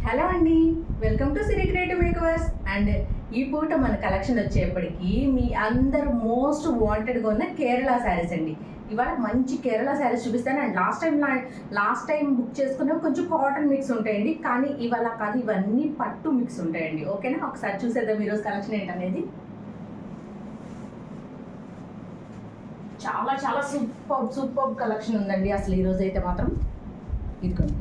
Hello అండి, welcome to Siri creative makers. And ఈ పూట మన కలెక్షన్ వచ్చేప్పటికి మీ అందరు మోస్ట్ వాంటెడ్గా ఉన్న కేరళ శారీస్ అండి. ఇవాళ మంచి కేరళ శారీస్ చూపిస్తాను. అండ్ లాస్ట్ టైం బుక్ చేసుకున్న కొంచెం కాటన్ మిక్స్ ఉంటాయండి, కానీ ఇవాళ కాదు, ఇవన్నీ పట్టు మిక్స్ ఉంటాయండి. ఓకేనా, ఒకసారి చూసేద్దాం ఈరోజు కలెక్షన్ ఏంటనేది. చాలా చాలా సూపర్ కలెక్షన్ ఉందండి అసలు ఈరోజు అయితే మాత్రం. ఇదిగోండి,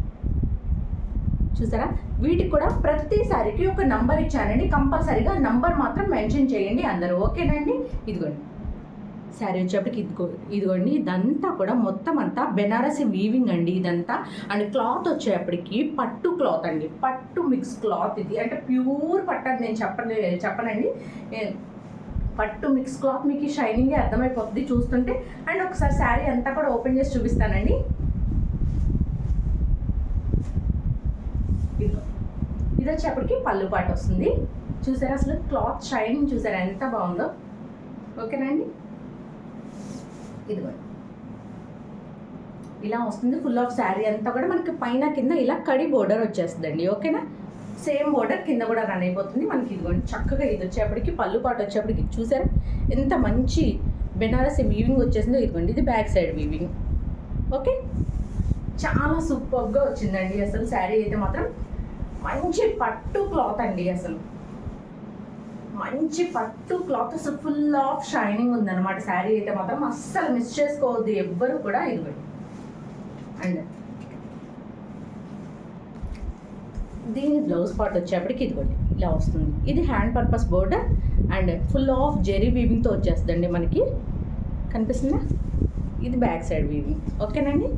చూసారా, వీటికి కూడా ప్రతి సారీకి ఒక నంబర్ ఇచ్చానండి. కంపల్సరీగా నంబర్ మాత్రం మెన్షన్ చేయండి అందరూ, ఓకేనండి. ఇదిగోండి శారీ వచ్చేప్పటికి ఇదిగోండి, ఇదంతా కూడా మొత్తం అంతా బెనారసి వీవింగ్ అండి ఇదంతా. అండ్ క్లాత్ వచ్చేప్పటికి పట్టు క్లాత్ అండి, పట్టు మిక్స్ క్లాత్ ఇది. అంటే ప్యూర్ పట్టు అని నేను చెప్పనండి, పట్టు మిక్స్ క్లాత్. మీకు షైనింగే అర్థమైపోతుంది చూస్తుంటే. అండ్ ఒకసారి శారీ అంతా కూడా ఓపెన్ చేసి చూపిస్తానండి. ఇది వచ్చేప్పటికి పళ్ళు పాటు వస్తుంది. చూసారా అసలు క్లాత్ షైనింగ్ చూసారా ఎంత బాగుందో, ఓకేనండి. ఇదిగోండి ఇలా వస్తుంది ఫుల్ ఆఫ్ శారీ అంతా కూడా. మనకి పైన కింద ఇలా కడి బోర్డర్ వచ్చేస్తుందండి, ఓకేనా. సేమ్ బోర్డర్ కింద కూడా రన్ అయిపోతుంది మనకి. ఇదిగోండి చక్కగా ఇది వచ్చేప్పటికి పళ్ళు పాటు వచ్చేప్పటికి చూసారా ఎంత మంచి బెనారసి వీవింగ్ వచ్చేసిందో. ఇదిగోండి ఇది బ్యాక్ సైడ్ వీవింగ్, ఓకే. చాలా సూపర్గా వచ్చిందండి అసలు శారీ అయితే మాత్రం. మంచి పట్టు క్లాత్ అండి అసలు, మంచి పట్టు క్లాత్ అసలు. ఫుల్ ఆఫ్ షైనింగ్ ఉందన్నమాట శారీ అయితే మాత్రం. అస్సలు మిస్ చేసుకోవద్దు ఎవ్వరు కూడా. ఇదిగోండి, అండ్ దీని బ్లౌజ్ పార్ట్ వచ్చేప్పటికి ఇదిగోండి ఇలా వస్తుంది. ఇది hand purpose border and full of zari వీవింగ్తో వచ్చేస్తుందండి మనకి, కనిపిస్తుందా. ఇది బ్యాక్ సైడ్ వీవింగ్, ఓకేనండి.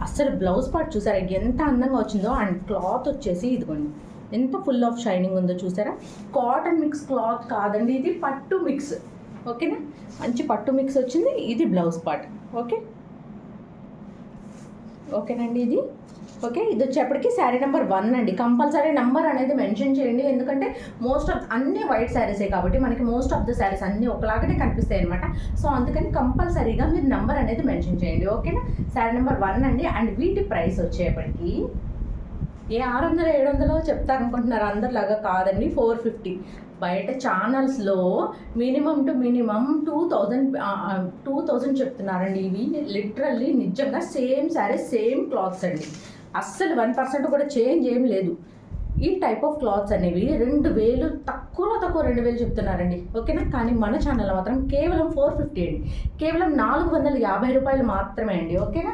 అస్సలు బ్లౌజ్ పార్ట్ చూసారా ఎంత అందంగా వచ్చిందో. అండ్ క్లాత్ వచ్చేసి ఇదిగోండి ఎంత ఫుల్ ఆఫ్ షైనింగ్ ఉందో చూసారా. కాటన్ మిక్స్ క్లాత్ కాదండి, ఇది పట్టు మిక్స్, ఓకేనా. మంచి పట్టు మిక్స్ వచ్చింది. ఇది బ్లౌజ్ పార్ట్, ఓకేనండి. ఇది ఓకే. ఇది వచ్చేప్పటికి శారీ నెంబర్ 1 అండి. కంపల్సరీ నెంబర్ అనేది మెన్షన్ చేయండి, ఎందుకంటే మోస్ట్ ఆఫ్ అన్ని వైట్ శారీసే కాబట్టి మనకి మోస్ట్ ఆఫ్ ద శారీస్ అన్నీ ఒకలాగానే కనిపిస్తాయి అనమాట. సో అందుకని కంపల్సరీగా మీరు నెంబర్ అనేది మెన్షన్ చేయండి, ఓకేనా. శారీ నెంబర్ 1 అండి. అండ్ వీటి ప్రైస్ వచ్చేప్పటికి 600 700 చెప్తారనుకుంటున్నారు, అందరిలాగా కాదండి. 450. బయట ఛానల్స్లో మినిమం టు మినిమం 2000 చెప్తున్నారండి. ఇవి లిటరల్లీ నిజంగా సేమ్ శారీ సేమ్ క్లాత్స్ అండి. అస్సలు 1% కూడా చేంజ్ ఏం లేదు. ఈ టైప్ ఆఫ్ క్లాత్స్ అనేవి 2000 తక్కువ 2000 చెప్తున్నారండి, ఓకేనా. కానీ మన ఛానల్ మాత్రం కేవలం 450 అండి, కేవలం 450 రూపాయలు మాత్రమే అండి, ఓకేనా.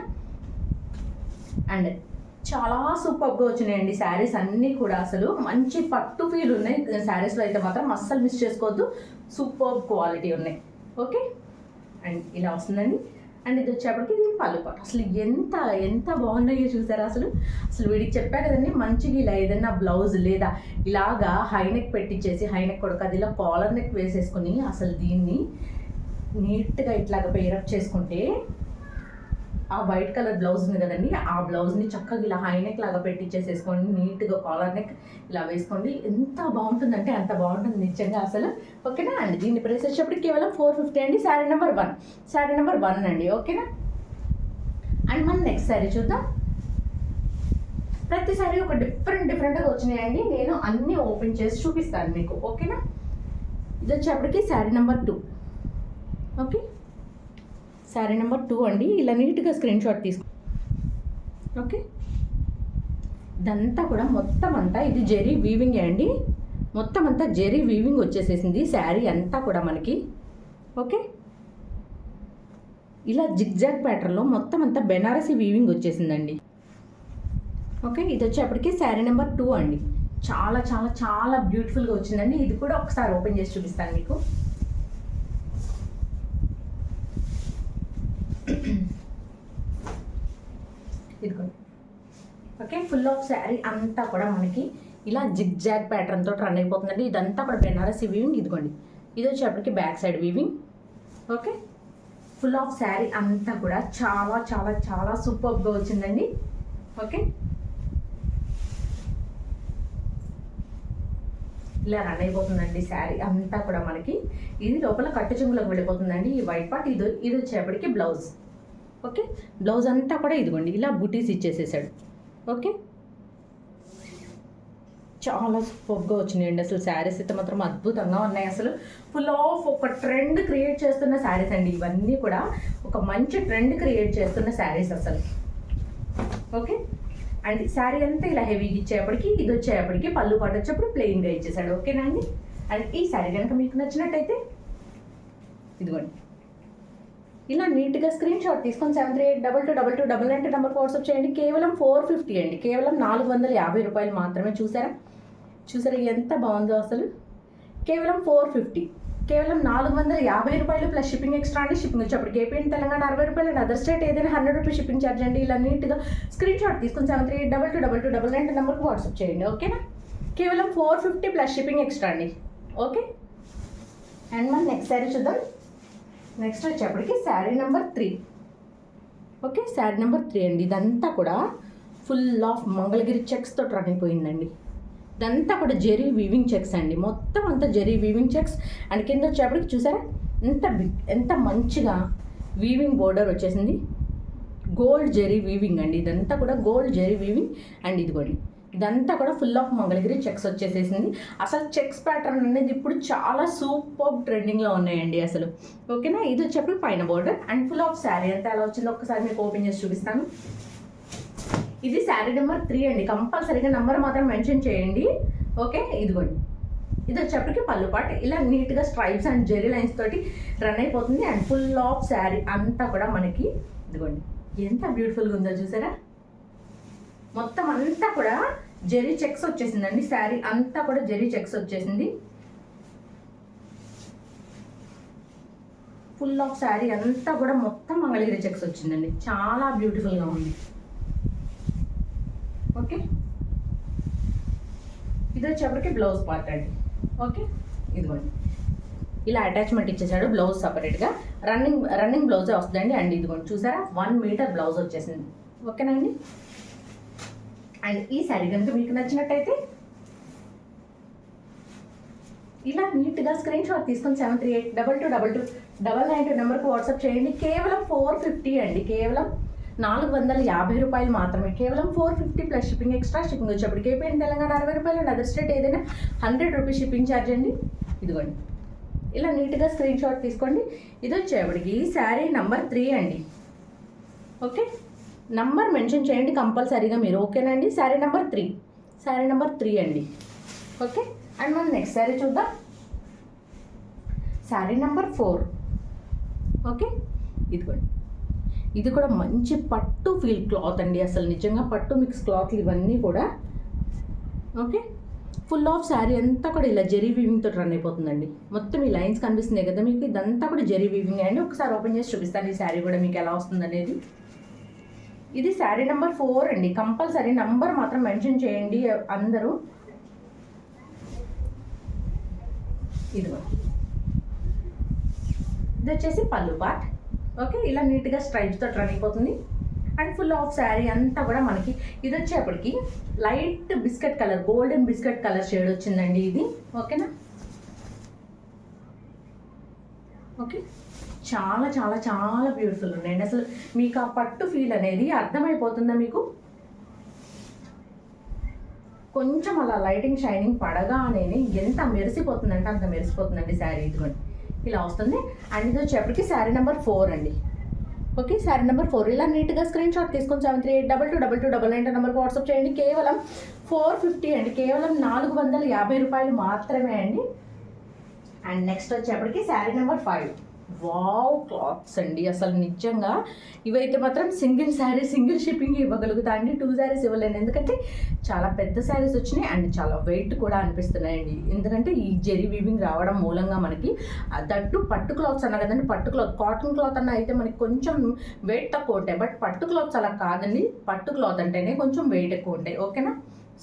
అండ్ చాలా సూపర్గా వచ్చినాయండి శారీస్ అన్నీ కూడా. అసలు మంచి పట్టు ఫీల్ ఉన్నాయి శారీస్లో అయితే మాత్రం, అస్సలు మిస్ చేసుకోవద్దు. సూపర్ క్వాలిటీ ఉన్నాయి, ఓకే. అండ్ ఇలా వస్తుందండి. అండ్ ఇది వచ్చేప్పటికి ఇది పళ్ళు పాటు. అసలు ఎంత బాగున్నాయో చూసారా అసలు. వీడికి చెప్పా కదండి, మంచిగా ఇలా ఏదైనా బ్లౌజ్ లేదా ఇలాగా హైనెక్ పెట్టించేసి, హైనెక్ కొడుకు అది ఇలా కాలర్ నెక్ వేసేసుకొని అసలు దీన్ని నీట్గా ఇట్లాగా పేరప్ చేసుకుంటే, ఆ వైట్ కలర్ బ్లౌజ్ ఉంది కదండి, ఆ బ్లౌజ్ని చక్కగా ఇలా హైనెక్ లాగా పెట్టించేసేసుకోండి, నీట్గా కాలర్ నెక్ ఇలా వేసుకోండి. ఎంత బాగుంటుందంటే అంత బాగుంటుంది నిజంగా అసలు, ఓకేనా. అండి దీన్ని ప్రైస్ వచ్చేప్పటికి కేవలం 450 అండి. శారీ నెంబర్ 1 అండి, ఓకేనా. అండ్ మనం నెక్స్ట్ శారీ చూద్దాం. ప్రతి శారీ ఒక డిఫరెంట్గా వచ్చినాయండి. నేను అన్నీ ఓపెన్ చేసి చూపిస్తాను మీకు, ఓకేనా. ఇది వచ్చేప్పటికి sari number 2, okay. Sari number 2 అండి. ఇలా నీట్గా స్క్రీన్ షాట్ తీసుకో, ఓకే. ఇదంతా కూడా మొత్తం అంతా ఇది జెరీ వీవింగ్ అండి. మొత్తం అంతా జెరీ వీవింగ్ వచ్చేసేసింది శారీ అంతా కూడా మనకి, ఓకే. ఇలా జిగ్జాగ్ ప్యాటర్న్లో మొత్తం అంతా బెనారసి వీవింగ్ వచ్చేసిందండి, ఓకే. ఇది వచ్చేప్పటికి శారీ నెంబర్ 2 అండి. చాలా చాలా చాలా బ్యూటిఫుల్గా వచ్చిందండి. ఇది కూడా ఒకసారి ఓపెన్ చేసి చూపిస్తాను మీకు. ఇదిగోండి, ఓకే. ఫుల్ ఆఫ్ శారీ అంతా కూడా మనకి ఇలా జిగ్జాగ్ ప్యాటర్న్ తోటి రన్ అయిపోతుందండి. ఇదంతా కూడా బెనారసి వీవింగ్. ఇదిగోండి, ఇది వచ్చేప్పటికి back side weaving, okay. Full of sari అంతా కూడా చాలా చాలా చాలా సూపర్గా వచ్చిందండి, ఓకే. ఇలా రన్ అయిపోతుందండి శారీ అంతా కూడా మనకి. ఇది లోపల కట్టు చెంగులకు వెళ్ళిపోతుందండి ఈ వైట్ పార్ట్. ఇది వచ్చేప్పటికి బ్లౌజ్, ఓకే. బ్లౌజ్ అంతా కూడా ఇదిగోండి ఇలా బుటీస్ ఇచ్చేసేసాడు, ఓకే. చాలా సూపర్గా వచ్చినాయండి. అసలు శారీస్ అయితే మాత్రం అద్భుతంగా ఉన్నాయి. అసలు ఫుల్ ఆఫ్ ఒక ట్రెండ్ క్రియేట్ చేస్తున్న శారీస్ అండి ఇవన్నీ కూడా. ఒక మంచి ట్రెండ్ క్రియేట్ చేస్తున్న శారీస్ అసలు. ఓకే, అండ్ శారీ అంతా ఇలా హెవీగా ఇచ్చేపటికి, ఇది వచ్చేపటికి పళ్ళు పాటు వచ్చేప్పుడు ప్లెయిన్గా ఇచ్చేసాడు. ఓకేనా అండి. అండ్ ఈ శారీ కనుక మీకు నచ్చినట్టయితే ఇదిగోండి ఇలా నీట్గా స్క్రీన్ షాట్ తీసుకొని 73822299 నెంబర్కి వాట్సాప్ చేయండి. కేవలం 450 అండి, కేవలం 450 రూపాయలు మాత్రమే. చూసారా ఎంత బాగుందో అసలు. కేవలం 450, కేవలం 450 రూపాయలు ప్లస్ షిప్పింగ్ ఎక్స్ట్రా అండి. షిప్పింగ్ వచ్చేప్పటికి ఏపీ అండ్ తెలంగాణ 60 రూపాయలు అండ్ అదర్ స్టేట్ ఏదైనా 100 రూపీస్ షిప్పింగ్ ఛార్జ్ అండి. ఇలా నీట్గా స్క్రీన్ షాట్ తీసుకొని 73822299 నెంబర్కి వాట్సాప్ చేయండి. ఓకేనా. కేవలం 450 ప్లస్ షిప్పింగ్ ఎక్స్ట్రా అండి. ఓకే, అండ్ మనం నెక్స్ట్ శారీ చూద్దాం. నెక్స్ట్ వచ్చేప్పటికి sari number 3. Okay, sari number 3 అండి. ఇదంతా కూడా ఫుల్ ఆఫ్ మంగళగిరి చెక్స్తో రన్ అయిపోయిందండి. ఇదంతా కూడా జెరీ వీవింగ్ చెక్స్ అండి. మొత్తం అంతా జెరీ వీవింగ్ చెక్స్ అండ్ కింద వచ్చేప్పటికి చూసారా ఎంత మంచిగా వీవింగ్ బోర్డర్ వచ్చేసింది. గోల్డ్ జెరీ వీవింగ్ అండి. ఇదంతా కూడా గోల్డ్ జెరీ వీవింగ్ అండ్ ఇదిగోండి ఇదంతా కూడా ఫుల్ ఆఫ్ మంగళగిరి చెక్స్ వచ్చేసేసింది. అసలు చెక్స్ ప్యాటర్న్ అనేది ఇప్పుడు చాలా సూపర్ ట్రెండింగ్లో ఉన్నాయండి అసలు. ఓకేనా. ఇది వచ్చేప్పుడు పైన border and full of sari అంతా ఎలా వచ్చిందో ఒక్కసారి మీకు ఓపెన్ చేసి చూపిస్తాను. ఇది శారీ నెంబర్ 3 అండి. కంపల్సరీగా నెంబర్ మాత్రం మెన్షన్ చేయండి. ఓకే, ఇదిగోండి ఇది వచ్చేప్పటికి పళ్ళు పాటు ఇలా నీట్గా స్ట్రైప్స్ అండ్ జెరీ లైన్స్ తోటి రన్ అయిపోతుంది. అండ్ ఫుల్ ఆఫ్ శారీ అంతా కూడా మనకి ఇదిగోండి ఎంత బ్యూటిఫుల్గా ఉందో చూసారా. మొత్తం అంతా కూడా జెరీ చెక్స్ వచ్చేసిందండి. శారీ అంతా కూడా జెరీ చెక్స్ వచ్చేసింది. ఫుల్ ఆఫ్ శారీ అంతా కూడా మొత్తం మంగళగిరి చెక్స్ వచ్చిందండి. చాలా బ్యూటిఫుల్గా ఉంది. ఓకే, ఇది వచ్చేప్పటికి బ్లౌజ్ పార్ట్ అండి. ఓకే, ఇదిగోండి ఇలా అటాచ్మెంట్ ఇచ్చేసాడు. బ్లౌజ్ సపరేట్గా రన్నింగ్ బ్లౌజే వస్తుందండి. అండ్ ఇదిగోండి చూసారా 1 మీటర్ బ్లౌజ్ వచ్చేసింది. ఓకేనండి. అండ్ ఈ శారీ కనుక మీకు నచ్చినట్టయితే ఇలా నీట్గా స్క్రీన్ షాట్ తీసుకొని 73822299 నెంబర్కి వాట్సాప్ చేయండి. కేవలం 450 అండి, కేవలం 450 రూపాయలు మాత్రమే. కేవలం 450 ప్లస్ షిప్పింగ్ ఎక్స్ట్రా. షిప్పింగ్ వచ్చేప్పటికి ఏపీ అండ్ తెలంగాణ 60 రూపాయలు అండ్ అదర్ స్టేట్ ఏదైనా 100 రూపీస్ షిప్పింగ్ ఛార్జ్ అండి. ఇదిగోండి ఇలా నీట్గా స్క్రీన్ షాట్ తీసుకోండి. ఇది వచ్చేప్పటికి శారీ నెంబర్ 3 అండి. ఓకే, నంబర్ మెన్షన్ చేయండి కంపల్సరీగా మీరు. ఓకేనండి. శారీ నెంబర్ 3 అండి. ఓకే, అండ్ మనం నెక్స్ట్ శారీ చూద్దాం. శారీ నెంబర్ 4. ఓకే, ఇదిగోండి ఇది కూడా మంచి పట్టు ఫీల్ క్లాత్ అండి. అసలు నిజంగా పట్టు మిక్స్ క్లాత్లు ఇవన్నీ కూడా. ఓకే, ఫుల్ ఆఫ్ శారీ అంతా కూడా ఇలా జెరీ వీవింగ్తో రన్ అయిపోతుందండి. మొత్తం ఈ లైన్స్ కనిపిస్తున్నాయి కదా మీకు, ఇదంతా కూడా జెరీ వీవింగ్ అండి. ఒకసారి ఓపెన్ చేసి చూపిస్తాను ఈ శారీ కూడా మీకు ఎలా వస్తుంది అనేది. ఇది శారీ నెంబర్ 4 అండి. కంపల్సరీ నంబర్ మాత్రం మెన్షన్ చేయండి అందరూ. ఇది వచ్చేసి పళ్ళు పార్ట్. ఓకే, ఇలా నీట్గా స్ట్రైప్స్తో రన్ అయిపోతుంది. అండ్ ఫుల్ ఆఫ్ శారీ అంతా కూడా మనకి ఇది వచ్చేప్పటికి light biscuit colour, golden biscuit colour shade వచ్చిందండి ఇది. ఓకేనా. ఓకే, చాలా చాలా చాలా బ్యూటిఫుల్ ఉన్నాయండి. అసలు మీకు ఆ పట్టు ఫీల్ అనేది అర్థమైపోతుందా మీకు? కొంచెం అలా లైటింగ్ షైనింగ్ పడగానే ఎంత మెరిసిపోతుందంటే అంత మెరిసిపోతుందండి శారీ. ఇదిగోండి ఇలా వస్తుంది. అండ్ ఇది వచ్చేప్పటికి శారీ నెంబర్ 4 అండి. ఓకే, శారీ నెంబర్ 4 ఇలా నీట్గా స్క్రీన్ షాట్ తీసుకొని 73822299 నెంబర్కి వాట్సాప్ చేయండి. కేవలం 450 అండి, కేవలం 450 రూపాయలు మాత్రమే అండి. అండ్ నెక్స్ట్ వచ్చేప్పటికి శారీ నెంబర్ 5. వావ్ క్లాత్స్ అండి. అసలు నిజంగా ఇవైతే మాత్రం సింగిల్ శారీ సింగిల్ షిప్పింగ్ ఇవ్వగలుగుతా అండి. 2 శారీస్ ఇవ్వలేను, ఎందుకంటే చాలా పెద్ద శారీస్ వచ్చినాయి అండ్ చాలా వెయిట్ కూడా అనిపిస్తున్నాయండి. ఎందుకంటే ఈ జెరీ వీవింగ్ రావడం మూలంగా మనకి దట్టు పట్టు క్లాత్స్ అన్నా కదండి. పట్టు క్లాత్, కాటన్ క్లాత్ అన్న అయితే మనకి కొంచెం వెయిట్ తక్కువ ఉంటాయి. బట్ పట్టు క్లాత్స్ అలా కాదండి. పట్టు క్లాత్ అంటేనే కొంచెం వెయిట్ ఎక్కువ ఉంటాయి. ఓకేనా.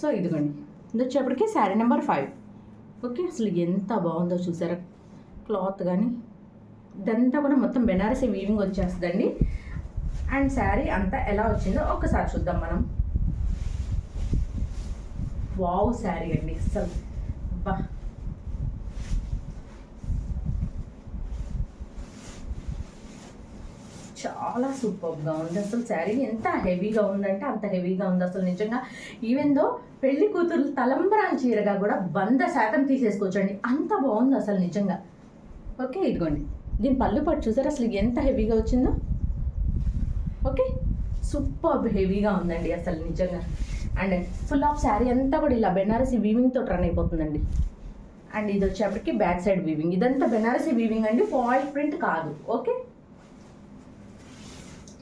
సో ఇదిగోండి ఇది వచ్చేప్పటికి శారీ నెంబర్ 5. ఓకే, అసలు ఎంత బాగుందో చూసారా క్లాత్ కానీ. ఇదంతా కూడా మొత్తం బెనారసీ వీవింగ్ వచ్చేస్తుందండి. అండ్ శారీ అంతా ఎలా వచ్చిందో ఒక్కసారి చూద్దాం మనం. వావ్ శారీ అండి అసలు. బా, చాలా సూపర్గా ఉంది అసలు. శారీ ఎంత హెవీగా ఉందంటే అంత హెవీగా ఉంది అసలు నిజంగా. ఈవెన్ దో పెళ్లి కూతురు తలంబరాల చీరగా కూడా 100% తీసేసుకోవచ్చండి, అంత బాగుంది అసలు నిజంగా. ఓకే, ఇదిగోండి దీని పళ్ళు పట్టు చూసారు అసలు ఎంత హెవీగా వచ్చిందో. ఓకే, సూపర్ హెవీగా ఉందండి అసలు నిజంగా. అండ్ ఫుల్ ఆఫ్ శారీ అంతా కూడా ఇలా బెనారసీ వీవింగ్తో రన్ అయిపోతుందండి. అండ్ ఇది వచ్చేప్పటికి బ్యాక్ సైడ్ వీవింగ్, ఇదంతా బెనారసీ వీవింగ్ అండి, ఫాయిల్ ప్రింట్ కాదు. ఓకే,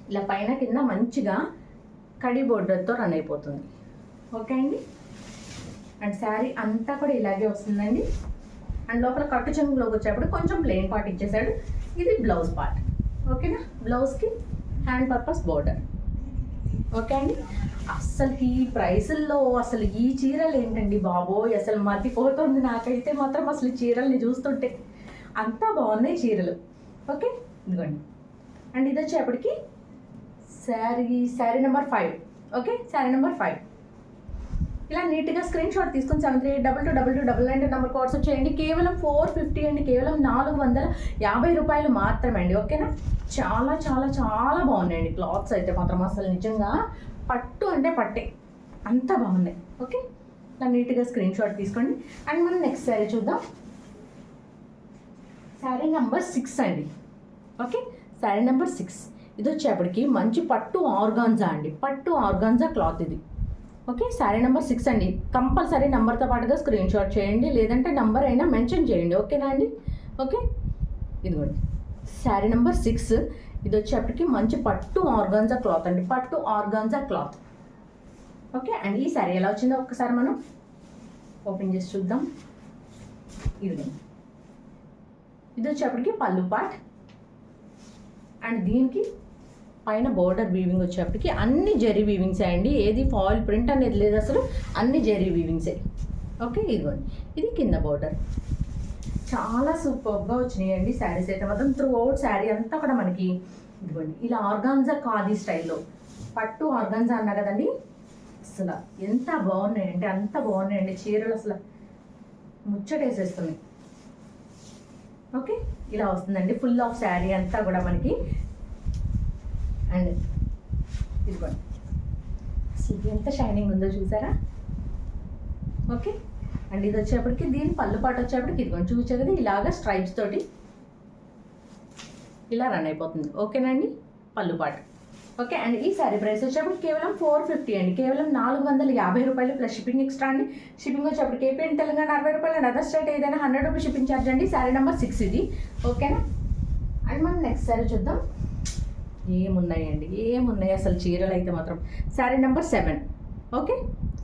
ఇలా పైన కింద మంచిగా కడి బోర్డర్తో రన్ అయిపోతుంది. ఓకే అండి. అండ్ శారీ అంతా కూడా ఇలాగే వస్తుందండి. అండ్ లోపల కట్టు చెంగులోకి వచ్చేప్పుడు కొంచెం ప్లెయిన్ పార్ట్ ఇచ్చేసాడు. ఇది బ్లౌజ్ పార్ట్. ఓకేనా, బ్లౌజ్కి హ్యాండ్ పర్పస్ బోర్డర్. ఓకే అండి. అస్సలు ఈ ప్రైసుల్లో అసలు ఈ చీరలు ఏంటండి బాబోయ్, అసలు మతిపోతుంది నాకైతే మాత్రం అసలు ఈ చీరల్ని చూస్తుంటే. అంతా బాగున్నాయి చీరలు. ఓకే, ఇదిగోండి. అండ్ ఇది వచ్చేప్పటికి sari number 5. Okay, sari number 5. ఇలా నీట్గా స్క్రీన్ షాట్ తీసుకొని 73822299 నెంబర్ వాట్సాప్ చేయండి. కేవలం 450 అండి, కేవలం 450 రూపాయలు మాత్రమే అండి. ఓకేనా, చాలా చాలా చాలా బాగున్నాయండి క్లాత్స్ అయితే మాత్రం అసలు నిజంగా. పట్టు అంటే పట్టే, అంత బాగున్నాయి. ఓకే, ఇలా నీట్గా స్క్రీన్ షాట్ తీసుకోండి. అండ్ మనం నెక్స్ట్ శారీ చూద్దాం. శారీ నెంబర్ 6 అండి. Okay, sari number 6. ఇది వచ్చేప్పటికి మంచి పట్టు ఆర్గాన్జా అండి, పట్టు ఆర్గాన్జా క్లాత్ ఇది. ఓకే, శారీ నెంబర్ 6 అండి. కంపల్సరీ నెంబర్తో పాటుగా స్క్రీన్ షాట్ చేయండి, లేదంటే నెంబర్ అయినా మెన్షన్ చేయండి. ఓకేనా అండి. ఓకే, ఇదిగోండి శారీ నెంబర్ 6. ఇది వచ్చేప్పటికి మంచి పట్టు ఆర్గాన్జా క్లాత్ అండి, పట్టు ఆర్గాన్జా క్లాత్. ఓకే, అండ్ ఈ శారీ ఎలా వచ్చిందో ఒక్కసారి మనం ఓపెన్ చేసి చూద్దాం. ఇదిగోండి, ఇది వచ్చేప్పటికి పళ్ళు పార్ట్. అండ్ దీనికి పైన బోర్డర్ వీవింగ్ వచ్చేప్పటికి అన్ని జెరీ వీవింగ్సే అండి, ఏది ఫాయిల్ ప్రింట్ అనేది లేదు అసలు, అన్ని జెరీ వీవింగ్సే. ఓకే, ఇదిగోండి ఇది కింద బోర్డర్. చాలా సూపర్గా వచ్చినాయండి శారీస్ అయితే మాత్రం. త్రూ అవుట్ శారీ అంతా కూడా మనకి ఇదిగోండి ఇలా ఆర్గాన్జా ఖాదీ స్టైల్లో పట్టు ఆర్గాన్జా అన్నా కదండి, అసలు ఎంత బాగున్నాయంటే అంత బాగున్నాయండి చీరలు, అసలు ముచ్చటేసేస్తుంది. ఓకే, ఇలా వస్తుందండి ఫుల్ ఆఫ్ శారీ అంతా కూడా మనకి. అండ్ ఇదిగోండి అసలు ఎంత షైనింగ్ ఉందో చూసారా. ఓకే, అండ్ ఇది వచ్చేప్పటికి దీని పళ్ళు పాటు వచ్చేప్పటికి ఇదిగోండి చూసే కదా ఇలాగ స్ట్రైప్స్ తోటి ఇలా రన్ అయిపోతుంది. ఓకేనండి, పళ్ళు పాటు. ఓకే, అండ్ ఈ శారీ ప్రైస్ వచ్చేప్పటికి కేవలం 450 అండి, కేవలం 450 రూపాయలు ప్లస్ షిప్పింగ్ ఎక్స్ట్రా అండి. షిప్పింగ్ వచ్చేప్పటికి ఏపీ అండ్ తెలంగాణ 60 రూపాయలు, అండ్ అదర్ స్టేట్ ఏదైనా 100 రూపీస్ షిప్పింగ్ ఛార్జ్ అండి. శారీ నెంబర్ 6 ఇది. ఓకేనా, అండ్ మనం నెక్స్ట్ శారీ చూద్దాం. ఏమున్నాయి అసలు చీరలు అయితే మాత్రం. Sari number 7. Okay,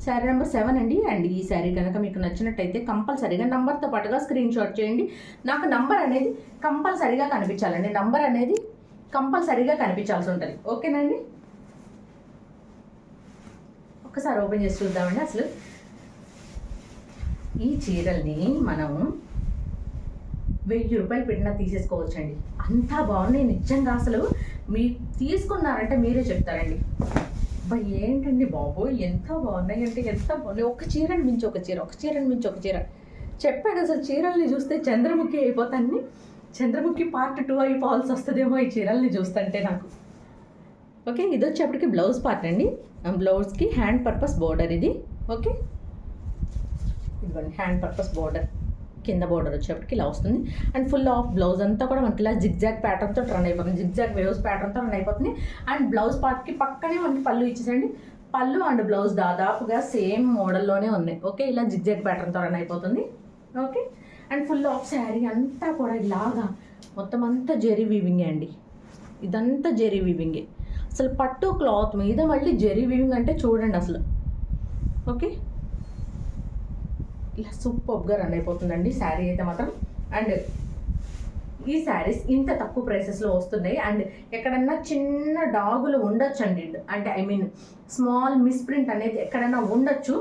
sari number 7 అండి. అండ్ ఈ శారీ కనుక మీకు నచ్చినట్టయితే కంపల్సరీగా నంబర్తో పాటుగా స్క్రీన్ షాట్ చేయండి. నాకు నంబర్ అనేది కంపల్సరీగా కనిపించాలండి, నంబర్ అనేది కంపల్సరీగా కనిపించాల్సి ఉంటుంది. ఓకేనండి, ఒక్కసారి ఓపెన్ చేసి చూద్దామండి. అసలు ఈ చీరల్ని మనం 1000 రూపాయలు పెట్టినా తీసేసుకోవచ్చండి, అంతా బాగున్నాయి నిజంగా. అసలు మీరు తీసుకున్నారంటే మీరే చెప్తారండి, అబ్బా ఏంటండి బాబు ఎంత బాగున్నాయి అంటే ఎంత బాగున్నాయి. ఒక చీరని మించి ఒక చీర, ఒక చీరని మించి ఒక చీర. చెప్పాను అసలు చీరల్ని చూస్తే చంద్రముఖి అయిపోతాన్ని, చంద్రముఖి పార్ట్ 2 అయిపోవాల్సి వస్తుందేమో ఈ చీరల్ని చూస్తుంటే నాకు. ఓకే, ఇది వచ్చేప్పటికి బ్లౌజ్ పార్ట్ అండి. బ్లౌజ్కి హ్యాండ్ పర్పస్ బోర్డర్ ఇది. ఓకే, ఇదిగోండి హ్యాండ్ పర్పస్ బోర్డర్, కింద బోర్డర్ వచ్చేప్పటికి ఇలా వస్తుంది. అండ్ ఫుల్ ఆఫ్ బ్లౌజ్ అంతా కూడా మనకి ఇలా జిగ్జాగ్ ప్యాటర్న్తో రన్ అయిపోతుంది, జిగ్జాగ్ వేవ్స్ ప్యాటర్న్తో రన్ అయిపోతుంది. అండ్ బ్లౌజ్ పార్ట్కి పక్కనే మనకి పళ్ళు ఇచ్చేసండి, పళ్ళు అండ్ బ్లౌజ్ దాదాపుగా సేమ్ మోడల్లోనే ఉన్నాయి. ఓకే, ఇలా జిగ్జాగ్ ప్యాటర్న్తో రన్ అయిపోతుంది. Okay, and full of sari అంతా కూడా ఇలాగా మొత్తం అంతా జెరీ వీవింగే అండి, ఇదంతా జెరీ వీవింగే. అసలు పట్టు క్లాత్ మీద మళ్ళీ జెరీ వీవింగ్ అంటే చూడండి అసలు. ఓకే, ఇలా సూపర్గా రన్ అయిపోతుందండి శారీ అయితే మాత్రం. అండ్ ఈ శారీస్ ఇంత తక్కువ ప్రైసెస్లో వస్తున్నాయి. అండ్ ఎక్కడన్నా చిన్న డాగులు ఉండొచ్చండి, అంటే ఐ మీన్ స్మాల్ మిస్ప్రింట్ అనేది ఎక్కడన్నా ఉండొచ్చు.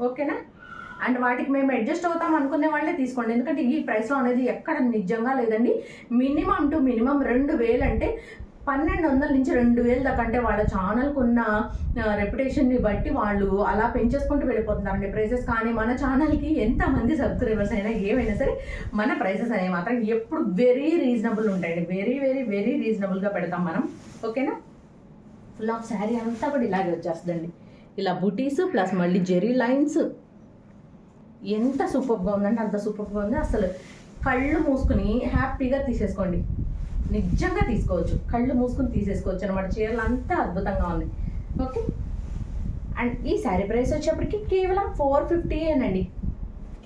ఓకేనా, అండ్ వాటికి మేము అడ్జస్ట్ అవుతాం అనుకునే వాళ్ళే తీసుకోండి, ఎందుకంటే ఈ ప్రైస్లో అనేది ఎక్కడ నిజంగా లేదండి. మినిమం టు మినిమం 2000 అంటే 1200 నుంచి 2000 దాకా, అంటే వాళ్ళ ఛానల్కి ఉన్న రెప్యుటేషన్ని బట్టి వాళ్ళు అలా పెంచేసుకుంటూ వెళ్ళిపోతున్నారండి ప్రైసెస్. కానీ మన ఛానల్కి ఎంతమంది సబ్స్క్రైబర్స్ అయినా ఏమైనా సరే మన ప్రైసెస్ అనేవి మాత్రం ఎప్పుడు వెరీ రీజనబుల్ ఉంటాయండి. వెరీ వెరీ వెరీ రీజనబుల్గా పెడతాం మనం, ఓకేనా. ఫుల్ ఆఫ్ శారీ అంతా కూడా ఇలాగే వచ్చేస్తుందండి. ఇలా బుటీస్ ప్లస్ మళ్ళీ జెరీ లైన్స్, ఎంత సూపర్గా ఉందంటే అంత సూపర్గా ఉంది. అసలు కళ్ళు మూసుకుని హ్యాపీగా తీసేసుకోండి, నిజంగా తీసుకోవచ్చు, కళ్ళు మూసుకుని తీసేసుకోవచ్చు అనమాట. చీరలు అంతా అద్భుతంగా ఉంది, ఓకే. అండ్ ఈ శారీ ప్రైస్ వచ్చేప్పటికి కేవలం 450 ఏనండి,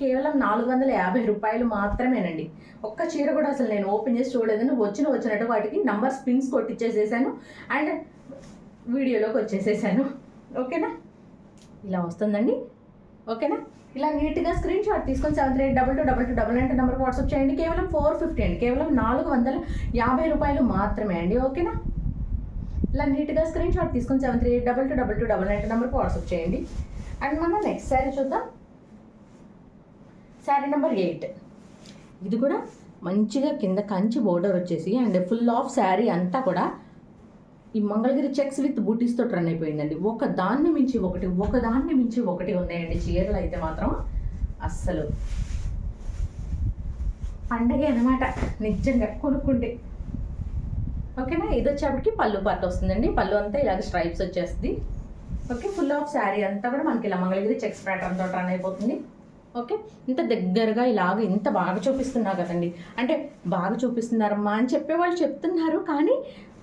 కేవలం 450 రూపాయలు మాత్రమేనండి. ఒక్క చీర కూడా అసలు నేను ఓపెన్ చేసి చూడలేదని వచ్చినట్టు వాటికి నంబర్ స్పిన్స్ కొట్టించేసేసాను అండ్ వీడియోలోకి వచ్చేసేసాను, ఓకేనా. ఇలా వస్తుందండి, ఓకేనా. ఇలా నీట్గా స్క్రీన్ షాట్ తీసుకొని 78222299 నెంబర్కి వాట్సాప్ చేయండి. కేవలం 450 అండి, కేవలం 450 రూపాయలు మాత్రమే అండి, ఓకేనా. ఇలా నీట్గా స్క్రీన్ షాట్ తీసుకొని 78222299 నెంబర్కి వాట్సాప్ చేయండి. అండ్ మనం నెక్స్ట్ శారీ చూద్దాం. శారీ నెంబర్ 8. ఇది కూడా మంచిగా కింద కంచి బోర్డర్ వచ్చేసి అండ్ ఫుల్ ఆఫ్ శారీ అంతా కూడా ఈ మంగళగిరి చెక్స్ విత్ బూటీస్తో రన్ అయిపోయిందండి. ఒకదాన్ని మించి ఒకటి ఉన్నాయండి చీరలు అయితే మాత్రం. అస్సలు పండగే అనమాట నిజంగా కొనుక్కుంటే, ఓకేనా. ఇది వచ్చేప్పటికి పళ్ళు పార్ట్ వస్తుందండి. పళ్ళు అంతా ఇలాగ స్ట్రైప్స్ వచ్చేస్తుంది, ఓకే. ఫుల్ ఆఫ్ శారీ అంతా కూడా మనకి ఇలా మంగళగిరి చెక్స్ ప్యాటర్న్తో రన్ అయిపోతుంది, ఓకే. ఇంత దగ్గరగా ఇలాగ ఇంత బాగా చూపిస్తున్నారు కదండి, అంటే బాగా చూపిస్తున్నారమ్మా అని చెప్పేవాళ్ళు చెప్తున్నారు, కానీ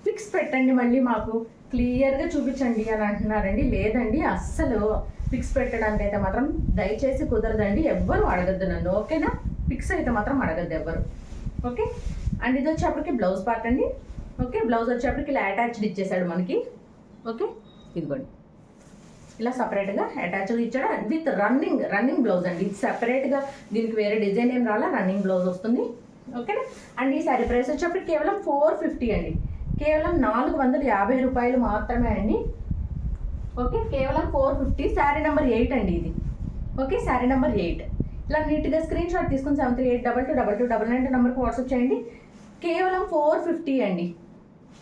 ఫిక్స్ పెట్టండి మళ్ళీ మాకు క్లియర్గా చూపించండి అని అంటున్నారండి. లేదండి, అస్సలు ఫిక్స్ పెట్టడానికి అయితే మాత్రం దయచేసి కుదరదండి, ఎవ్వరు అడగద్దు నన్ను, ఓకేనా. ఫిక్స్ అయితే మాత్రం అడగద్దు ఎవ్వరు, ఓకే. అండ్ ఇది వచ్చేప్పటికి బ్లౌజ్ పార్ట్ అండి, ఓకే. బ్లౌజ్ వచ్చేప్పటికి ఇలా అటాచ్డ్ ఇచ్చేసాడు మనకి, ఓకే. ఇదిగోండి ఇలా సపరేట్గా అటాచ్డ్ ఇచ్చాడు విత్ రన్నింగ్ బ్లౌజ్ అండి. ఇది సపరేట్గా దీనికి వేరే డిజైన్ ఏం రాలా, రన్నింగ్ బ్లౌజ్ వస్తుంది, ఓకేనా. అండ్ ఈ శారీ ప్రైస్ వచ్చేప్పటికి కేవలం 450 అండి, కేవలం 450 రూపాయలు మాత్రమే అండి, ఓకే. కేవలం 450. శారీ నెంబర్ 8 అండి ఇది, ఓకే. శారీ నెంబర్ 8. ఇలా నీట్గా స్క్రీన్ షాట్ తీసుకుని 78222299 నెంబర్కి వాట్సాప్ చేయండి. కేవలం 450 అండి,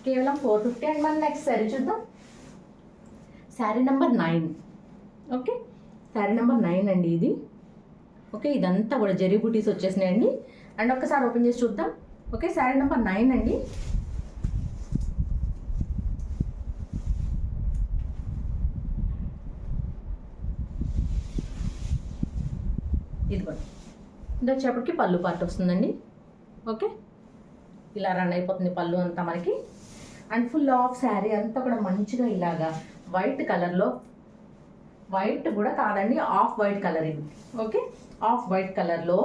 కేవలం 450. అండ్ మన నెక్స్ట్ శారీ చూద్దాం. Sari number 9, okay. Sari number 9 అండి ఇది, ఓకే. ఇదంతా కూడా జెరీ బూటీస్ వచ్చేసినాయండి. అండ్ ఒక్కసారి ఓపెన్ చేసి చూద్దాం, ఓకే. శారీ నెంబర్ 9 అండి. ఇదిగోండి ఇది వచ్చేప్పటికి పళ్ళు పార్ట్ వస్తుందండి, ఓకే. ఇలా రన్ అయిపోతుంది పళ్ళు అంతా మనకి. అండ్ ఫుల్ ఆఫ్ శారీ అంతా కూడా మంచిగా ఇలాగా వైట్ కలర్లో, వైట్ కూడా కాదండి ఆఫ్ వైట్ కలర్ ఇది, ఓకే. ఆఫ్ వైట్ కలర్లో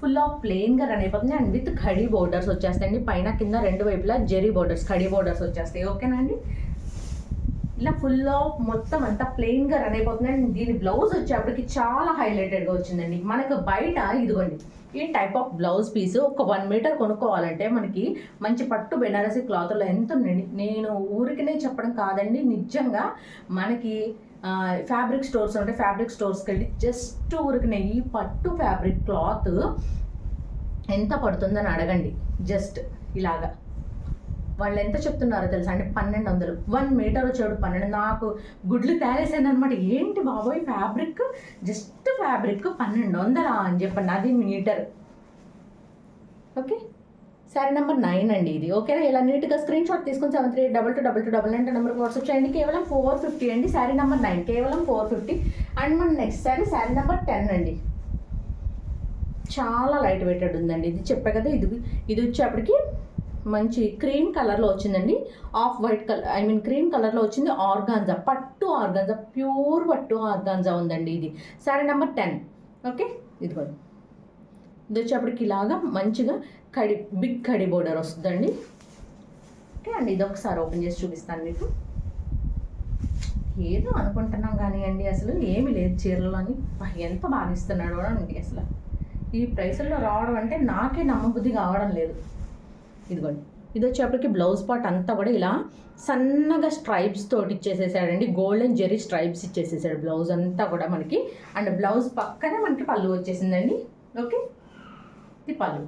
ఫుల్ ఆఫ్ ప్లెయిన్గా రన్ అయిపోతుంది అండ్ విత్ ఖడీ బోర్డర్స్ వచ్చేస్తాయండి. పైన కింద రెండు వైపులా జెరీ బోర్డర్స్, ఖడీ బోర్డర్స్ వచ్చేస్తాయి, ఓకేనండి. ఇలా ఫుల్ ఆఫ్ మొత్తం అంతా ప్లెయిన్గా రన్ అయిపోతుంది. అండ్ దీని బ్లౌజ్ వచ్చేప్పటికి చాలా హైలైటెడ్గా వచ్చిందండి. మనకు బయట ఇదిగోండి ఈ టైప్ ఆఫ్ బ్లౌజ్ పీస్ ఒక 1 మీటర్ కొనుక్కోవాలంటే మనకి మంచి పట్టు బెనారసి క్లాత్లో ఎంత ఉందండి. నేను ఊరికనే చెప్పడం కాదండి, నిజంగా మనకి ఫ్యాబ్రిక్ స్టోర్స్ ఉంటే ఫ్యాబ్రిక్ స్టోర్స్కి వెళ్ళి జస్ట్ ఊరికనే ఈ పట్టు ఫ్యాబ్రిక్ క్లాత్ ఎంత పడుతుందని అడగండి. జస్ట్ ఇలాగా వాళ్ళు ఎంత చెప్తున్నారో తెలుసా అంటే 1200, 1 మీటర్ వచ్చాడు 12. నాకు గుడ్లు తయారేసాను అనమాట. ఏంటి బాబోయ్ ఫ్యాబ్రిక్, జస్ట్ ఫ్యాబ్రిక్ 1200 అని చెప్పండి, అది మీటర్, ఓకే. శారీ నెంబర్ 9 అండి ఇది, ఓకేనా. ఇలా నీట్గా స్క్రీన్ షాట్ తీసుకుని 78222299 నెంబర్కి వాట్సాప్ చేయండి. కేవలం 450 అండి. శారీ నెంబర్ 9 కేవలం 450. అండ్ మన నెక్స్ట్ శారీ నెంబర్ 10 అండి. చాలా లైట్ వెయిటెడ్ ఉందండి ఇది, చెప్పే కదా. ఇది వచ్చేప్పటికి మంచి క్రీమ్ కలర్లో వచ్చిందండి. ఆఫ్ వైట్ కలర్ క్రీమ్ కలర్లో వచ్చింది. ఆర్గాన్జా, పట్టు ఆర్గాన్జా, ప్యూర్ పట్టు ఆర్గాన్జా ఉందండి ఇది. Sari number 10, okay. ఇదిగోండి ఇది వచ్చేప్పటికి ఇలాగా మంచిగా బిగ్ కడి బోర్డర్ వస్తుందండి, ఓకే. అండ్ ఇది ఒకసారి ఓపెన్ చేసి చూపిస్తాను మీకు. ఏదో అనుకుంటున్నాం కానీ అండి అసలు ఏమి లేదు చీరలు అని. ఎంత బాగా ఇస్తున్నాడు అండి అసలు. ఈ ప్రైసుల్లో రావడం అంటే నాకే నమ్మబుద్ధి కావడం లేదు. ఇదిగోండి ఇది వచ్చేప్పటికి బ్లౌజ్ పార్ట్ అంతా కూడా ఇలా సన్నగా స్ట్రైప్స్ తోటి ఇచ్చేసేసాడండి. గోల్డెన్ జెరీ స్ట్రైప్స్ ఇచ్చేసేసాడు బ్లౌజ్ అంతా కూడా మనకి. అండ్ బ్లౌజ్ పక్కనే మనకి పళ్ళు వచ్చేసిందండి, ఓకే. ఇది పళ్ళు.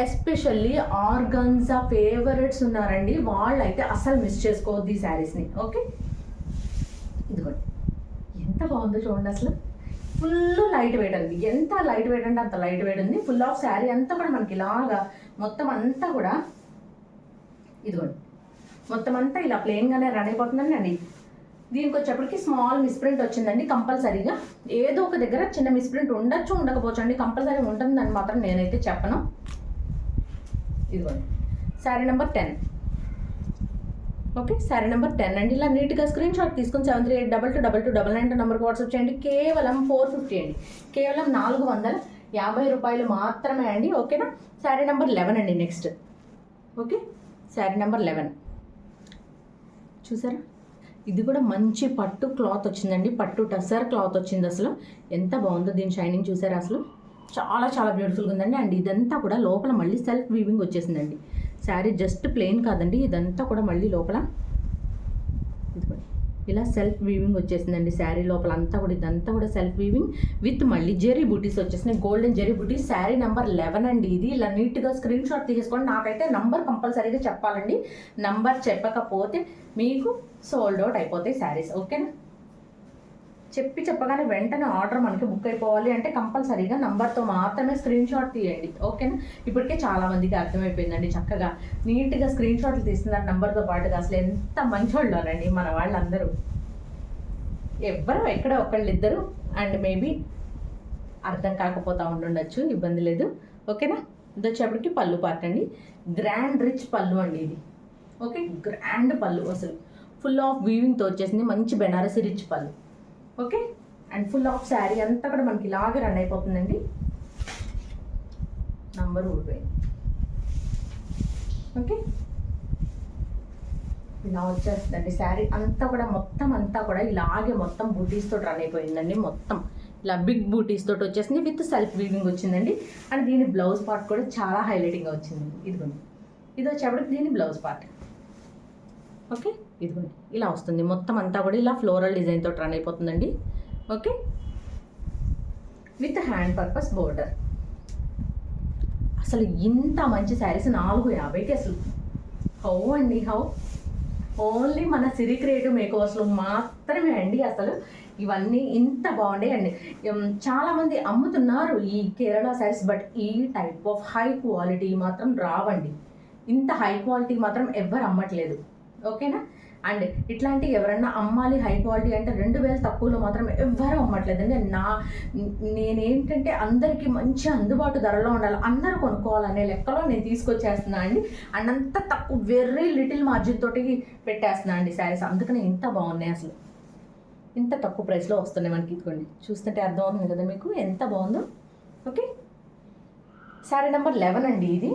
ఎస్పెషల్లీ ఆర్గన్జా ఫేవరెట్స్ ఉన్నారండి, వాళ్ళైతే అస్సలు మిస్ చేసుకోవద్దు ఈ శారీస్ని. ఓకే, ఇదిగోండి ఎంత బాగుందో చూడండి. అసలు ఫుల్ లైట్ వెయిట్ అండి, ఎంత లైట్ వెయిట్ అంటే అంత లైట్ వెయిట్ ఉంది. ఫుల్ ఆఫ్ శారీ అంతా కూడా మనకి ఇలాగా మొత్తం అంతా కూడా ఇదిగోండి మొత్తం అంతా ఇలా ప్లెయిన్గానే రన్ అయిపోతుందండి. అండి దీనికి వచ్చేప్పటికి స్మాల్ మిస్ప్రింట్ వచ్చిందండి. కంపల్సరీగా ఏదో ఒక దగ్గర చిన్న మిస్ప్రింట్ ఉండొచ్చు, ఉండకపోవచ్చు అండి, కంపల్సరీ ఉంటుందని మాత్రం నేనైతే చెప్పను. ఇదిగోండి sari number 10. Okay, sari number 10 అండి. ఇలా నీట్గా స్క్రీన్ షాట్ తీసుకుని 73822299 నెంబర్కి వాట్సాప్ చేయండి. కేవలం 450 అండి, కేవలం 450 రూపాయలు మాత్రమే అండి. ఓకేనా, శారీ నెంబర్ 11 అండి నెక్స్ట్. ఓకే, శారీ నెంబర్ 11 చూసారా, ఇది కూడా మంచి పట్టు క్లాత్ వచ్చిందండి, పట్టు టసర్ క్లాత్ వచ్చింది. అసలు ఎంత బాగుందో దీని షైనింగ్ చూసారా, అసలు చాలా చాలా బ్యూటిఫుల్గా ఉందండి. అండ్ ఇదంతా కూడా లోపల మళ్ళీ సెల్ఫ్ వీవింగ్ వచ్చేసిందండి. శారీ జస్ట్ ప్లెయిన్ కాదండి, ఇదంతా కూడా మళ్ళీ లోపల ఇలా సెల్ఫ్ వీవింగ్ వచ్చేసిందండి. శారీ లోపల అంతా కూడా ఇదంతా కూడా సెల్ఫ్ వీవింగ్ విత్ మళ్ళీ జెరీ బూటీస్ వచ్చేసినాయి, గోల్డెన్ జెరీ బూటీస్. శారీ నెంబర్ 11 అండి. ఇది ఇలా నీట్గా స్క్రీన్ షాట్ తీసుకోండి. నాకైతే నంబర్ కంపల్సరీగా చెప్పాలండి, నంబర్ చెప్పకపోతే మీకు సోల్డ్ అవుట్ అయిపోతాయి శారీస్. ఓకేనా, చెప్పగానే వెంటనే ఆర్డర్ మనకి బుక్ అయిపోవాలి అంటే కంపల్సరీగా నంబర్తో మాత్రమే స్క్రీన్ షాట్ తీయండి. ఓకేనా, ఇప్పటికే చాలా మందికి అర్థమైపోయిందండి, చక్కగా నీట్గా స్క్రీన్ షాట్లు తీస్తున్నారు నెంబర్తో పాటుగా. అసలు ఎంత మంచోళ్ళోనండి మన వాళ్ళందరూ, ఎవ్వరు ఎక్కడ ఒకళ్ళిద్దరు అండ్ మేబీ అర్థం కాకపోతా ఉండుండొచ్చు, ఇబ్బంది లేదు. ఓకేనా, ఇది వచ్చేప్పటికి పళ్ళు పార్ట్ అండి, గ్రాండ్ రిచ్ పళ్ళు అండి ఇది. ఓకే, గ్రాండ్ పళ్ళు, అసలు ఫుల్ ఆఫ్ వీవింగ్తో వచ్చేసింది, మంచి బెనారసి రిచ్ పళ్ళు. Okay, and full of sari అంతా కూడా మనకి ఇలాగే రన్ అయిపోతుందండి. నంబర్ ఊడిపోయింది. ఓకే, ఇలా వచ్చేస్తుందండి శారీ అంతా కూడా, మొత్తం అంతా కూడా ఇలాగే మొత్తం బూటీస్తో రన్ అయిపోయిందండి. మొత్తం ఇలా బిగ్ బూటీస్ తోటి వచ్చేసింది, విత్ సెల్ఫ్ వీవింగ్ వచ్చిందండి. అండ్ దీని బ్లౌజ్ పార్ట్ కూడా చాలా హైలైటింగ్గా వచ్చింది. ఇదిగోండి, ఇది వచ్చేప్పటికి దీని బ్లౌజ్ పార్ట్. ఓకే, ఇదిగోండి ఇలా వస్తుంది, మొత్తం అంతా కూడా ఇలా ఫ్లోరల్ డిజైన్ తోటి రన్ అయిపోతుందండి. Okay, with hand purpose border. అసలు ఇంత మంచి శారీస్ 450కి అసలు హౌ అండి, హౌ ఓన్లీ మన సిరి క్రియేటివ్ మేకోవర్స్లో మాత్రమే అండి అసలు ఇవన్నీ ఇంత బాగుండే అండి. చాలామంది అమ్ముతున్నారు ఈ కేరళ శారీస్, బట్ ఈ టైప్ ఆఫ్ హై క్వాలిటీ మాత్రం రావండి. ఇంత హై క్వాలిటీ మాత్రం ఎవ్వరు అమ్మట్లేదు. ఓకేనా, అండ్ ఇట్లాంటి ఎవరన్నా అమ్మాలి హై క్వాలిటీ అంటే 2000 తక్కువలో మాత్రం ఎవ్వరూ అమ్మట్లేదండి. నేనేంటంటే అందరికీ మంచి అందుబాటు ధరలో ఉండాలి, అందరూ కొనుక్కోవాలనే లెక్కలో నేను తీసుకొచ్చేస్తున్నా అండి. అండ్ అంత తక్కువ వెరీ లిటిల్ మార్జిన్ తోటి పెట్టేస్తున్నా అండి శారీస్. అందుకని ఇంత బాగున్నాయి, అసలు ఇంత తక్కువ ప్రైస్లో వస్తున్నాయి మనకి. ఇదిగోండి చూస్తుంటే అర్థం అవుతుంది కదా మీకు ఎంత బాగుందో. ఓకే, శారీ నెంబర్ 11 అండి. ఇది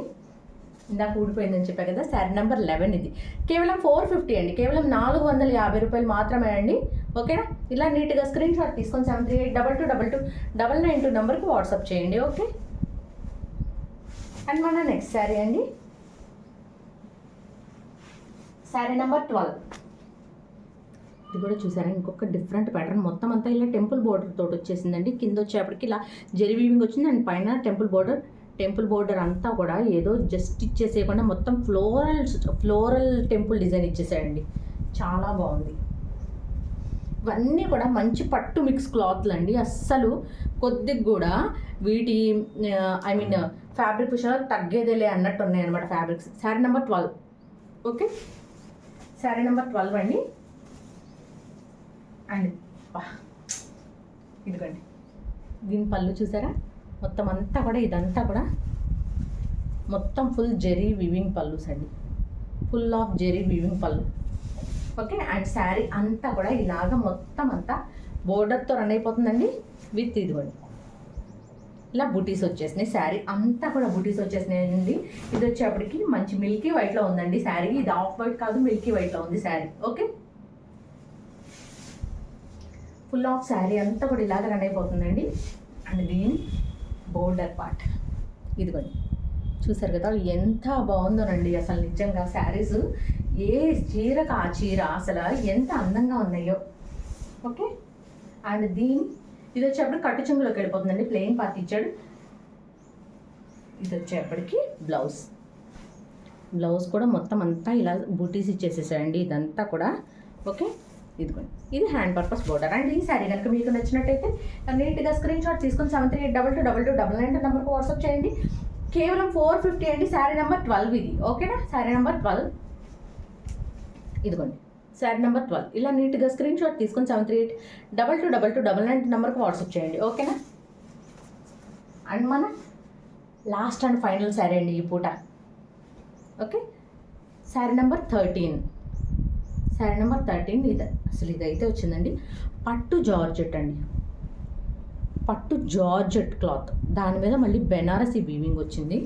ఇందాక ఊడిపోయిందని చెప్పా కదా, శారీ నెంబర్ 11 ఇది. కేవలం 450 అండి, కేవలం 450 రూపాయలు మాత్రమే అండి. ఓకేనా, ఇలా నీట్గా స్క్రీన్ షాట్ తీసుకొని 7382222992 నెంబర్కి వాట్సాప్ చేయండి. ఓకే, అండ్ మన నెక్స్ట్ శారీ అండి, శారీ నెంబర్ 12. ఇది కూడా చూసారా, ఇంకొక డిఫరెంట్ ప్యాటర్న్, మొత్తం అంతా ఇలా టెంపుల్ బోర్డర్ తోటి వచ్చేసిందండి. కింద వచ్చేప్పటికి ఇలా జెరీ వీవింగ్ వచ్చింది, అండ్ పైన టెంపుల్ బోర్డర్ అంతా కూడా ఏదో జస్ట్ ఇచ్చేసేయకుండా మొత్తం ఫ్లోరల్ టెంపుల్ డిజైన్ ఇచ్చేసాయండి. చాలా బాగుంది. ఇవన్నీ కూడా మంచి పట్టు మిక్స్ క్లాత్లు అండి, అస్సలు కొద్దిగా కూడా వీటి ఫ్యాబ్రిక్ విషయంలో తగ్గేదేలే అన్నట్టు ఉన్నాయి అనమాట fabrics. Sari number 12. Okay, sari number 12 అండి. అండ్ ఇదిగోండి దీని పళ్ళు చూసారా, మొత్తం అంతా కూడా ఇదంతా కూడా మొత్తం ఫుల్ జెరీ వీవింగ్ పళ్ళుస్ అండి, ఫుల్ ఆఫ్ జెరీ వీవింగ్ పళ్ళు. ఓకే, అండ్ శారీ అంతా కూడా ఇలాగ మొత్తం అంతా బోర్డర్తో రన్ అయిపోతుందండి. విత్ ఇదిగోండి ఇలా బుటీస్ వచ్చేసినాయి, శారీ అంతా కూడా బుటీస్ వచ్చేసినాయండి. ఇది వచ్చేప్పటికి మంచి మిల్కీ వైట్లో ఉందండి శారీ. ఇది ఆఫ్ వైట్ కాదు, మిల్కీ వైట్లో ఉంది sari. Okay, full of sari అంతా కూడా ఇలాగ రన్ అయిపోతుందండి. అండ్ దీని బోర్డర్ పార్ట్ ఇదిగోండి చూసారు కదా, ఎంత బాగుందోనండి అసలు నిజంగా శారీస్. ఏ చీరకు ఆ చీర అసలు ఎంత అందంగా ఉన్నాయో. ఓకే, అండ్ ఇది వచ్చేప్పుడు కట్టు చెంగులోకి వెళ్ళిపోతుందండి. ప్లెయిన్ పార్ట్ ఇచ్చాడు, ఇది వచ్చేప్పటికి బ్లౌజ్ కూడా మొత్తం అంతా ఇలా బూటీస్ ఇచ్చేసేసాయండి ఇదంతా కూడా. ఓకే, ఇదిగోండి, ఇది హ్యాండ్ పర్పస్ బోర్డర్. అండ్ ఈ శారీ కనుక మీకు నచ్చినట్టయితే నీట్గా స్క్రీన్ షాట్ తీసుకొని 73822299 నెంబర్కి వాట్సాప్ చేయండి. కేవలం 450 అండి. శారీ నెంబర్ 12 ఇది. ఓకేనా, శారీ నెంబర్ 12. ఇదిగోండి శారీ నెంబర్ 12. ఇలా నీట్గా స్క్రీన్ షాట్ తీసుకొని 73822299 నెంబర్కి వాట్సాప్ చేయండి. ఓకేనా. అండ్ మన లాస్ట్ అండ్ ఫైనల్ శారీ అండి ఈ పూట. Okay, sari number 13. Sari number 13 ఇది అసలు ఇదైతే వచ్చిందండి పట్టు జార్జెట్ అండి. పట్టు జార్జెట్ క్లాత్, దాని మీద మళ్ళీ బెనారసీ వీవింగ్ వచ్చింది.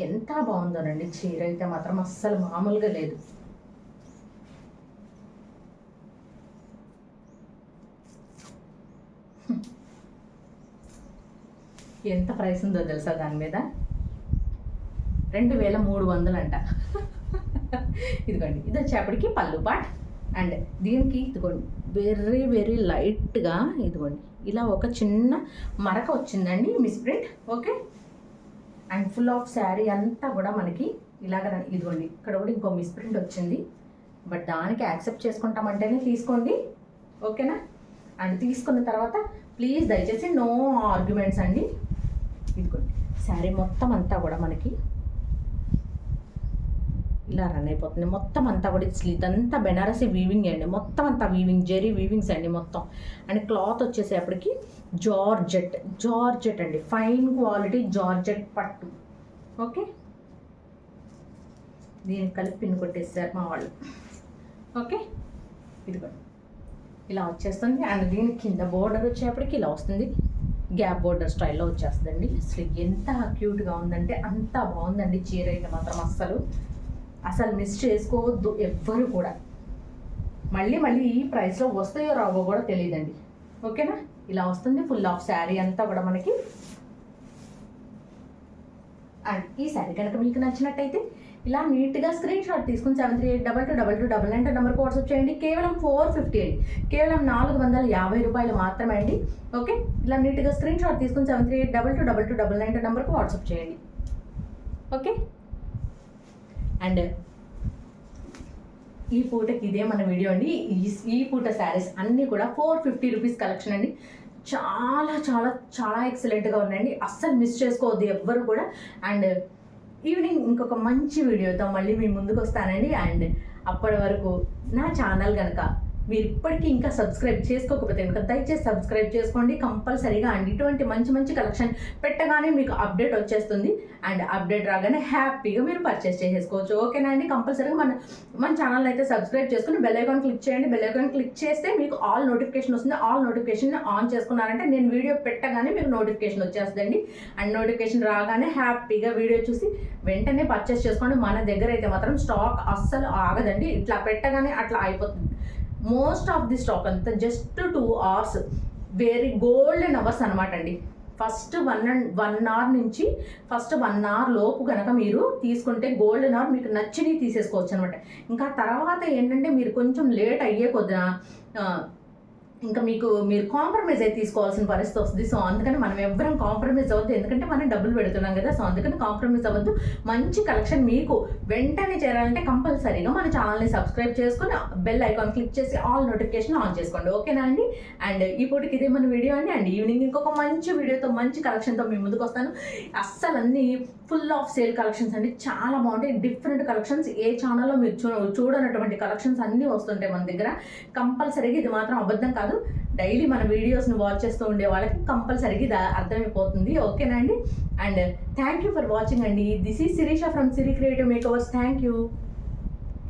ఎంత బాగుందోనండి చీర అయితే మాత్రం అస్సలు మామూలుగా లేదు. ఎంత ప్రైస్ ఉందో తెలుసా దాని మీద? 2300 అంట. ఇదిగోండి, ఇది వచ్చేప్పటికి పళ్ళు పాట్. అండ్ దీనికి ఇదిగోండి వెరీ లైట్గా ఇదిగోండి ఇలా ఒక చిన్న మరక వచ్చిందండి misprint. Okay, and full of sari అంతా కూడా మనకి ఇలాగ ఇదిగోండి ఇక్కడ కూడా ఇంకో మిస్ప్రింట్ వచ్చింది. బట్ దానికి యాక్సెప్ట్ చేసుకుంటామంటేనే తీసుకోండి. ఓకేనా. అండ్ తీసుకున్న తర్వాత ప్లీజ్ దయచేసి నో ఆర్గ్యుమెంట్స్ అండి. ఇదిగోండి శారీ మొత్తం అంతా కూడా మనకి ఇలా రన్ అయిపోతుంది. మొత్తం అంతా కూడా ఇదంతా బెనారసీ వీవింగ్ అండి. మొత్తం అంతా వీవింగ్, జెరీ వీవింగ్స్ అండి మొత్తం. అండ్ క్లాత్ వచ్చేసేపటికి జార్జెట్ అండి, ఫైన్ క్వాలిటీ జార్జెట్ పట్టు. ఓకే, దీనికి కలిపి పిన్ కొట్టేస్తారు మా వాళ్ళు. ఓకే, ఇదిగోండి ఇలా వచ్చేస్తుంది. అండ్ దీని కింద బోర్డర్ వచ్చేప్పటికి ఇలా వస్తుంది, గ్యాప్ బోర్డర్ స్టైల్లో వచ్చేస్తుందండి. అసలు ఎంత క్యూట్గా ఉందంటే అంత బాగుందండి చీర అయితే మాత్రం. అసలు మిస్ చేసుకోవద్దు ఎవ్వరు కూడా. మళ్ళీ ఈ ప్రైస్లో వస్తాయో రావో కూడా తెలియదండి. ఓకేనా, ఇలా వస్తుంది ఫుల్ ఆఫ్ శారీ అంతా కూడా మనకి. అండ్ ఈ శారీ కనుక మీకు నచ్చినట్టయితే ఇలా నీట్గా స్క్రీన్ షాట్ తీసుకుని 73822299 నెంబర్కి వాట్సాప్ చేయండి. కేవలం 450 అండి, కేవలం 450 రూపాయలు మాత్రమే అండి. ఓకే, ఇలా నీట్గా స్క్రీన్ షాట్ తీసుకుని 73822299 నెంబర్కి వాట్సాప్ చేయండి. ఓకే, అండ్ ఈ పూటకి ఇదే మన వీడియో అండి. ఈ పూట శారీస్ అన్నీ కూడా 450 రూపీస్ కలెక్షన్ అండి. చాలా చాలా చాలా ఎక్సలెంట్గా ఉన్నాయండి. అస్సలు మిస్ చేసుకోవద్దు ఎవ్వరు కూడా. అండ్ ఈవినింగ్ ఇంకొక మంచి వీడియోతో మళ్ళీ మీ ముందుకు వస్తానండి. అండ్ అప్పటి వరకు నా ఛానల్ కనుక మీరు ఇప్పటికీ ఇంకా సబ్స్క్రైబ్ చేసుకోకపోతే కనుక దయచేసి సబ్స్క్రైబ్ చేసుకోండి కంపల్సరీగా. అండ్ ఇటువంటి మంచి కలెక్షన్ పెట్టగానే మీకు అప్డేట్ వచ్చేస్తుంది. అండ్ అప్డేట్ రాగానే హ్యాపీగా మీరు పర్చేస్ చేసేసుకోవచ్చు. ఓకేనా అండి. కంపల్సరీగా మన ఛానల్ అయితే సబ్స్క్రైబ్ చేసుకుని బెల్ ఐకాన్ క్లిక్ చేయండి. బెల్ ఐకాన్ క్లిక్ చేస్తే మీకు ఆల్ నోటిఫికేషన్ వస్తుంది. ఆల్ నోటిఫికేషన్ ఆన్ చేసుకున్నారంటే నేను వీడియో పెట్టగానే మీకు నోటిఫికేషన్ వచ్చేస్తుందండి. అండ్ నోటిఫికేషన్ రాగానే హ్యాపీగా వీడియో చూసి వెంటనే పర్చేస్ చేసుకోండి. మన దగ్గర అయితే మాత్రం స్టాక్ అస్సలు ఆగదండి. ఇట్లా పెట్టగానే అట్లా అయిపోతుంది. మోస్ట్ ఆఫ్ ది స్టాక్ అంతా just 2 hours very golden hours అనమాట అండి. ఫస్ట్ 1 hour నుంచి ఫస్ట్ 1 hour లోపు కనుక మీరు తీసుకుంటే గోల్డెన్ అవర్ మీకు నచ్చినవి తీసేసుకోవచ్చు అనమాట. ఇంకా తర్వాత ఏంటంటే మీరు కొంచెం లేట్ అయ్యే కొద్దిన ఇంకా మీరు కాంప్రమైజ్ అయితే తీసుకోవాల్సిన పరిస్థితి వస్తుంది. సో అందుకని మనం ఎవ్వరం కాంప్రమైజ్ అవ్వద్దు, ఎందుకంటే మనం డబ్బులు పెడుతున్నాం కదా. సో అందుకని కాంప్రమైజ్ అవ్వద్దు. మంచి కలెక్షన్ మీకు వెంటనే చేరాలంటే కంపల్సరీగా మన ఛానల్ని సబ్స్క్రైబ్ చేసుకుని బెల్ ఐకాన్ క్లిక్ చేసి ఆల్ నోటిఫికేషన్ ఆన్ చేసుకోండి. ఓకేనా అండి. అండ్ ఈ పూటకి ఇదే మన వీడియో అండి. అండ్ ఈవినింగ్ ఇంకొక మంచి వీడియోతో మంచి కలెక్షన్తో మీ ముందుకు వస్తాను. అస్సలు అన్నీ ఫుల్ ఆఫ్ సేల్ కలెక్షన్స్ అండి, చాలా బాగుంటాయి. డిఫరెంట్ కలెక్షన్స్, ఏ ఛానల్లో మీరు చూడనటువంటి కలెక్షన్స్ అన్నీ వస్తుంటాయి మన దగ్గర. కంపల్సరీగా ఇది మాత్రం అబద్ధం కాదు. డైలీ మన వీడియోస్ని వాచ్ చేస్తూ ఉండే వాళ్ళకి కంపల్సరీగా ఇది అర్థమైపోతుంది. ఓకేనా అండి. And thank you for watching అండి. This is Shirisha from Siri creative makeovers. Thank you.